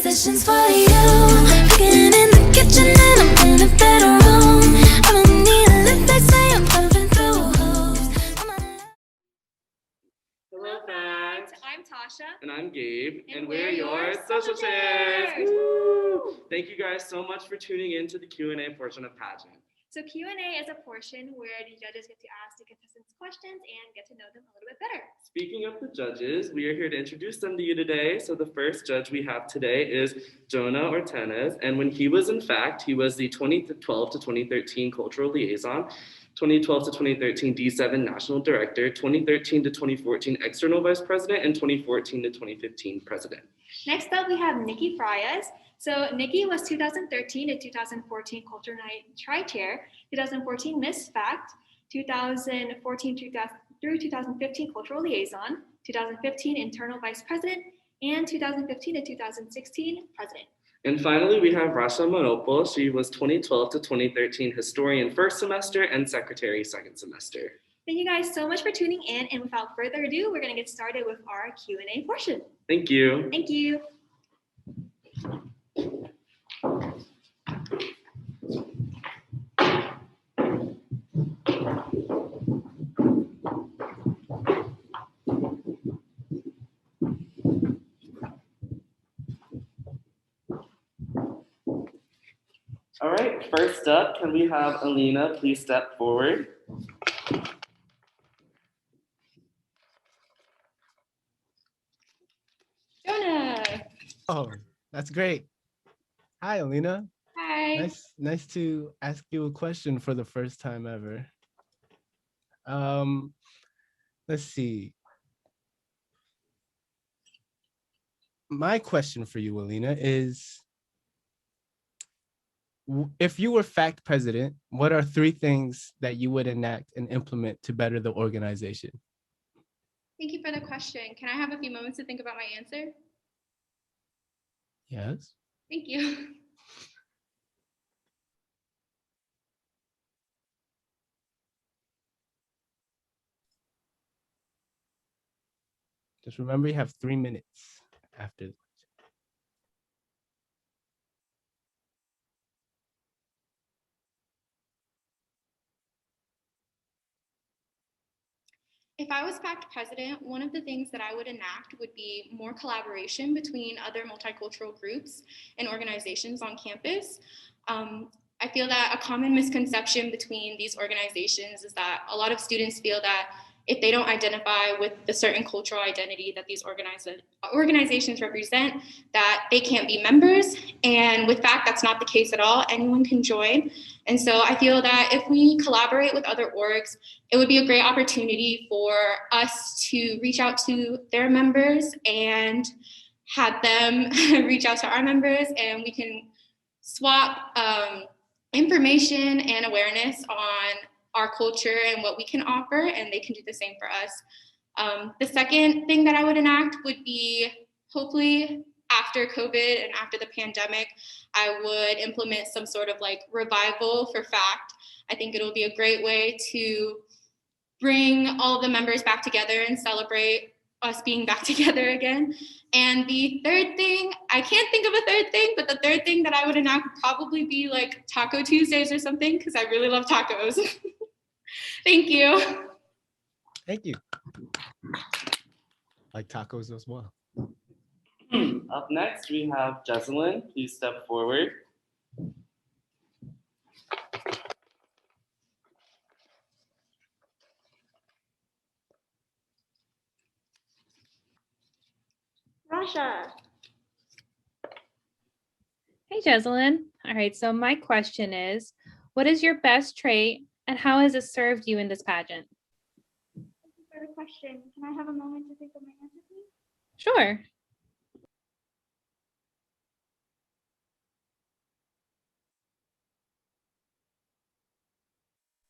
Sessions for you. Cooking in the kitchen and I'm in a bedroom. I don't need a lip, they say I'm pumping through holes. Hello fans, I'm Tasha. and I'm Gabe, And we're your social chairs. Thank you guys so much for tuning in to the Q&A portion of Pageant. So Q&A is a portion where the judges get to ask the contestants questions and get to know them a little bit better. Speaking of the judges, we are here to introduce them to you today. So the first judge we have today is Jonah Ortanez, and when he was he was the 2012 to 2013 Cultural Liaison, 2012 to 2013 D7 National Director, 2013 to 2014 External Vice President, and 2014 to 2015 President. Next up, we have Nikki Frias. So Nikki was 2013 to 2014 Culture Night Tri-Chair, 2014 Miss Fact, 2014 through 2015 Cultural Liaison, 2015 Internal Vice President, and 2015 to 2016 President. And finally, we have Rasha Manoppo. She was 2012 to 2013 Historian first semester and Secretary second semester. Thank you guys so much for tuning in. And without further ado, we're going to get started with our Q&A portion. Thank you. Thank you. All right, first up, can we have Elena please step forward? Jonah. Oh, that's great. Hi, Alina. Hi. Nice to ask you a question for the first time ever. Let's see. My question for you, Alina, is if you were fact president, what are 3 things that you would enact and implement to better the organization? Thank you for the question. Can I have a few moments to think about my answer? Yes. Thank you. Just remember you have 3 minutes after. If I was fact president, one of the things that I would enact would be more collaboration between other multicultural groups and organizations on campus. I feel that a common misconception between these organizations is that a lot of students feel that if they don't identify with the certain cultural identity that these organizations represent, that they can't be members. And with fact, that's not the case at all. Anyone can join. And so I feel that if we collaborate with other orgs, it would be a great opportunity for us to reach out to their members and have them reach out to our members, and we can swap information and awareness on our culture and what we can offer, and they can do the same for us. The second thing that I would enact would be, hopefully after COVID and after the pandemic, I would implement some sort of like revival for fact. I think it'll be a great way to bring all of the members back together and celebrate us being back together again. And the third thing, I can't think of a third thing, but the third thing that I would enact would probably be like Taco Tuesdays or something, because I really love tacos. Thank you. Thank you. Like tacos as well. Up next, we have Jessalyn. Please step forward. Rasha. Hey, Gezelin. All right, so my question is, what is your best trait and how has it served you in this pageant? Thank you for the question. Can I have a moment to think of my answer, please? Sure.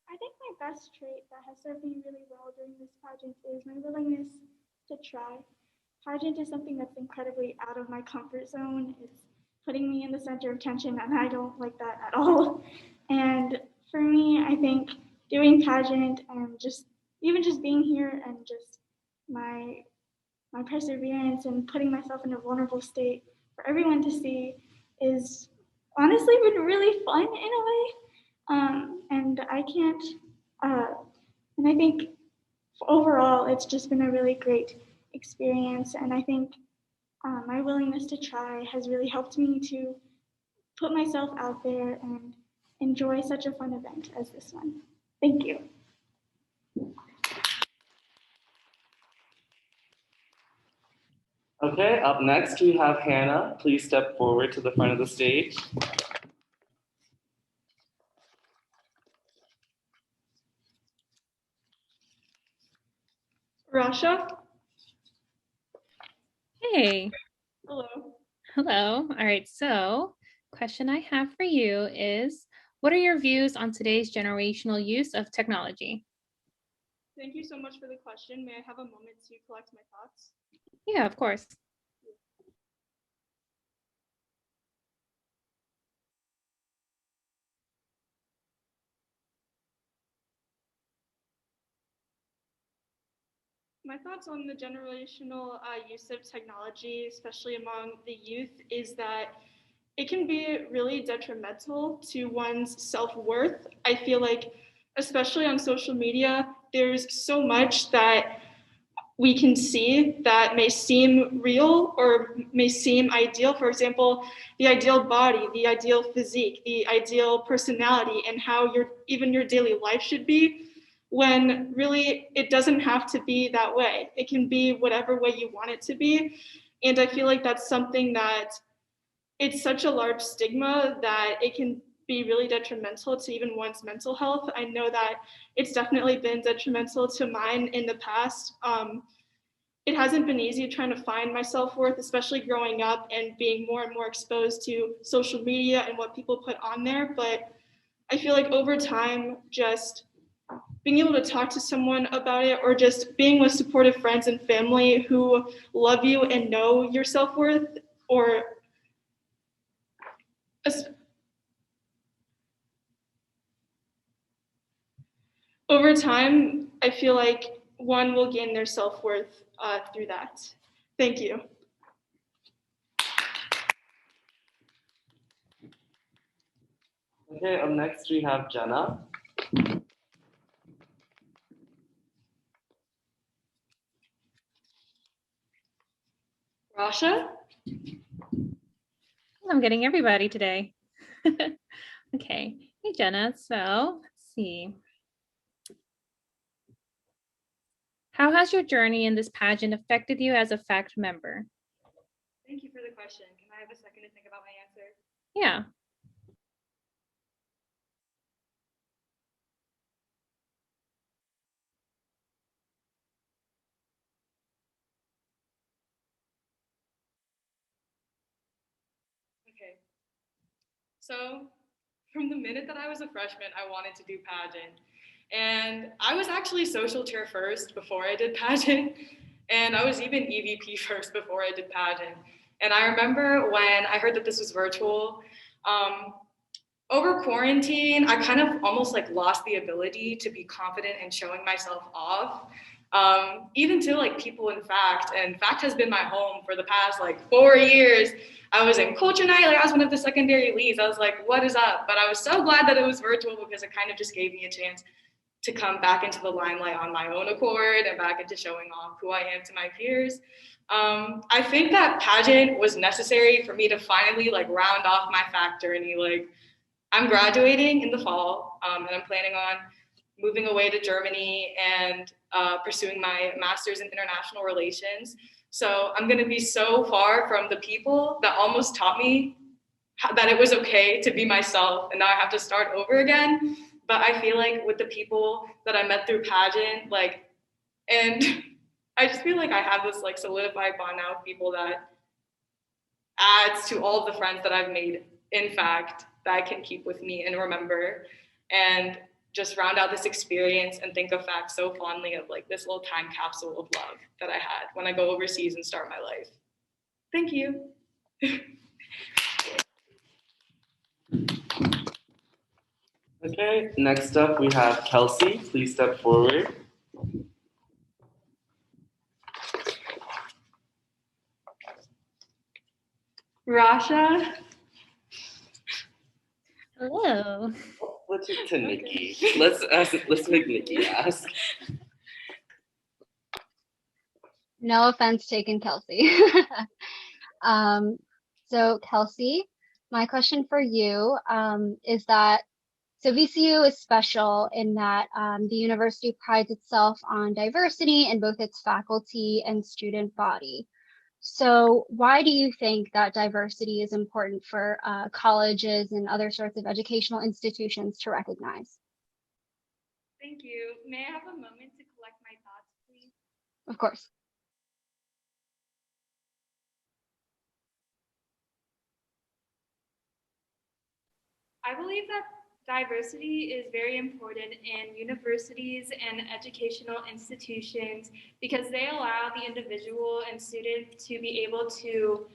I think my best trait that has served me really well during this pageant is my willingness to try. Pageant is something that's incredibly out of my comfort zone. It's putting me in the center of attention, and I don't like that at all. And for me, I think doing pageant and just being here and just my perseverance and putting myself in a vulnerable state for for everyone to see is honestly been really fun in a way. And I can't, and I think overall it's just been a really great experience. And I think my willingness to try has really helped me to put myself out there and enjoy such a fun event as this one. Thank you. Okay, up next we have Hannah. Please step forward to the front of the stage. Rasha. Hey. Hello. Hello. All right. So, question I have for you is, what are your views on today's generational use of technology? Thank you so much for the question. May I have a moment to collect my thoughts? Yeah, of course. My thoughts on the generational use of technology, especially among the youth, is that it can be really detrimental to one's self-worth. I feel like, especially on social media, there's so much that we can see that may seem real or may seem ideal. For example, the ideal body, the ideal physique, the ideal personality, and how even your daily life should be, when really it doesn't have to be that way. It can be whatever way you want it to be. And I feel like that's something that it's such a large stigma that it can be really detrimental to even one's mental health. I know that it's definitely been detrimental to mine in the past. It hasn't been easy trying to find my self-worth, especially growing up and being more and more exposed to social media and what people put on there. But I feel like over time, just being able to talk to someone about it, or just being with supportive friends and family who love you and know your self-worth, or over time, I feel like one will gain their self-worth through that. Thank you. Okay, up next we have Jenna. Rasha? I'm getting everybody today. Okay. Hey, Jenna. So let's see. How has your journey in this pageant affected you as a FACT member? Thank you for the question. Can I have a second to think about my answer? Yeah. Okay. So from the minute that I was a freshman, I wanted to do pageant. And I was actually social chair first before I did pageant. And I was even EVP first before I did pageant. And I remember when I heard that this was virtual, over quarantine, I kind of almost like lost the ability to be confident in showing myself off. Even to like people in FACT, and FACT has been my home for the past like 4 years. I was in culture night, like I was one of the secondary leads. I was like, what is up? But I was so glad that it was virtual, because it kind of just gave me a chance to come back into the limelight on my own accord and back into showing off who I am to my peers. I think that pageant was necessary for me to finally like round off my FACT journey. Like, I'm graduating in the fall, and I'm planning on moving away to Germany and pursuing my master's in international relations. So I'm gonna be so far from the people that almost taught me that it was okay to be myself, and now I have to start over again. But I feel like with the people that I met through pageant, like, and I just feel like I have this like solidified bond now with people that adds to all of the friends that I've made, in fact, that I can keep with me and remember, and just round out this experience and think of FACT so fondly of like this little time capsule of love that I had when I go overseas and start my life. Thank you. Okay, next up we have Kelsey. Please step forward. Rasha. Hello. Let's it to Nikki. Let's make Nikki ask. No offense taken, Kelsey. So Kelsey, my question for you is that, so VCU is special in that the university prides itself on diversity in both its faculty and student body. So why do you think that diversity is important for colleges and other sorts of educational institutions to recognize? Thank you. May I have a moment to collect my thoughts, please? Of course. I believe that diversity is very important in universities and educational institutions because they allow the individual and student to be able to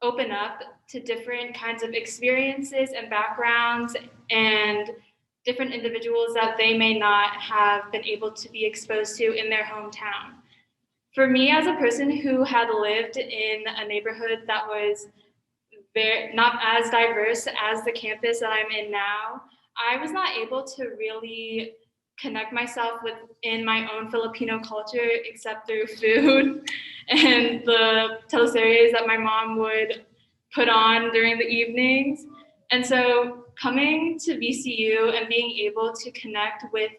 open up to different kinds of experiences and backgrounds and different individuals that they may not have been able to be exposed to in their hometown. For me, as a person who had lived in a neighborhood that was not as diverse as the campus that I'm in now, I was not able to really connect myself within my own Filipino culture except through food and the teleseries that my mom would put on during the evenings. And so coming to VCU and being able to connect with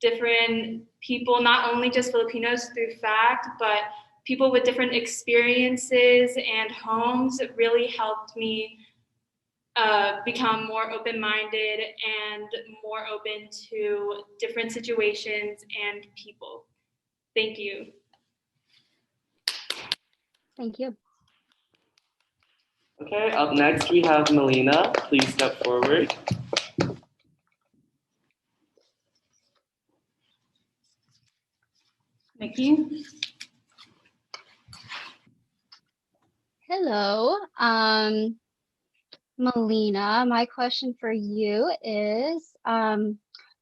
different people, not only just Filipinos through fact, but people with different experiences and homes, it really helped me become more open-minded and more open to different situations and people. Thank you. Thank you. Okay, up next we have Melina. Please step forward. Nikki. Hello, Melina. My question for you is,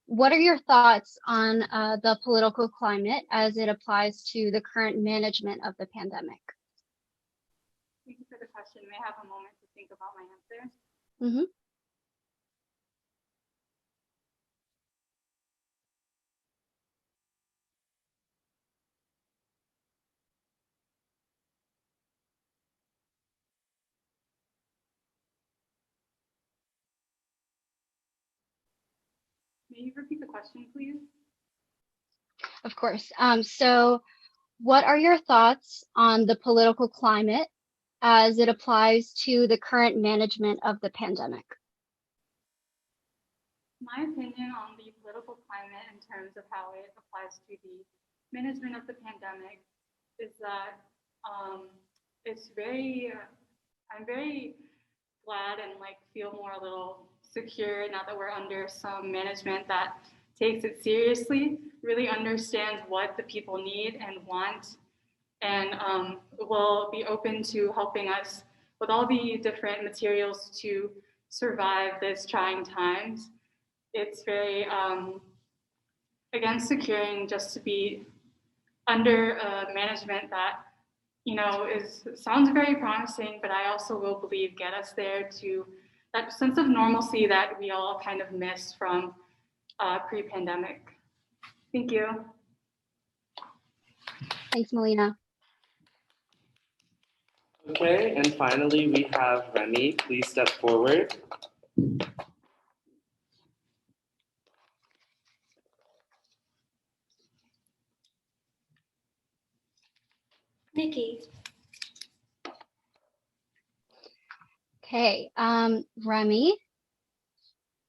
what are your thoughts on the political climate as it applies to the current management of the pandemic? Thank you for the question. May I have a moment to think about my answer? Mm-hmm. May you repeat the question, please? Of course. So what are your thoughts on the political climate as it applies to the current management of the pandemic? My opinion on the political climate in terms of how it applies to the management of the pandemic is that I'm very glad and feel more a little secure now that we're under some management that takes it seriously, really understands what the people need and want, and will be open to helping us with all the different materials to survive this trying times. It's very, again, securing just to be under management that, sounds very promising, but I also will believe get us there to that sense of normalcy that we all kind of miss from pre-pandemic. Thank you. Thanks, Melina. Okay, and finally we have Remi. Please step forward. Nikki. Okay, Remi,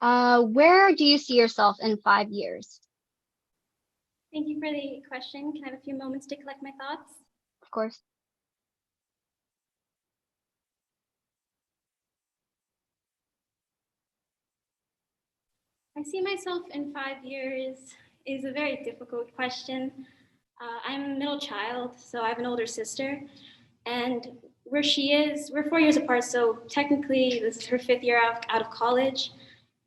where do you see yourself in 5 years? Thank you for the question. Can I have a few moments to collect my thoughts? Of course. I see myself in 5 years is a very difficult question. I'm a middle child, so I have an older sister, and where she is, we're 4 years apart, so technically this is her 5th year out of college,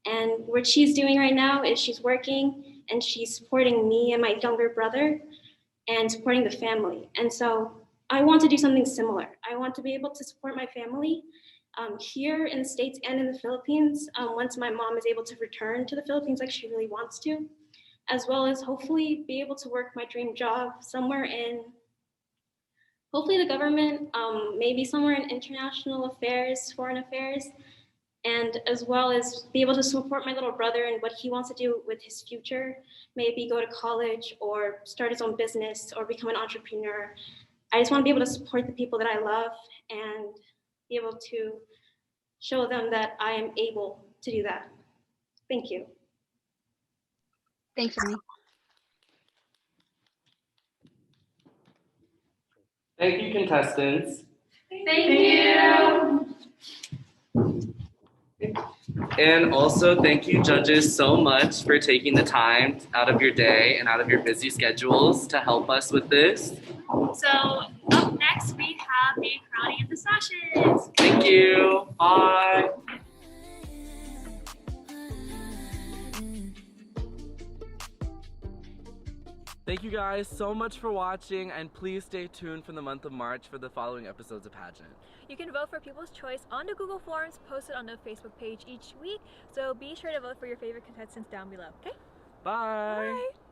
and what she's doing right now is she's working and she's supporting me and my younger brother and supporting the family. And so I want to do something similar. I want to be able to support my family here in the States and in the Philippines, once my mom is able to return to the Philippines like she really wants to, as well as hopefully be able to work my dream job somewhere in, hopefully the government, maybe somewhere in international affairs, foreign affairs, and as well as be able to support my little brother and what he wants to do with his future, maybe go to college or start his own business or become an entrepreneur. I just want to be able to support the people that I love and be able to show them that I am able to do that. Thank you. Thanks, Remi. Thank you, contestants. Thank you. And also thank you, judges, so much for taking the time out of your day and out of your busy schedules to help us with this. So up next we have the crowning of the sashes. Thank you. Bye. Thank you guys so much for watching, and please stay tuned for the month of March for the following episodes of Pageant. You can vote for People's Choice on the Google Forms posted on the Facebook page each week, so be sure to vote for your favorite contestants down below, okay? Bye. Bye.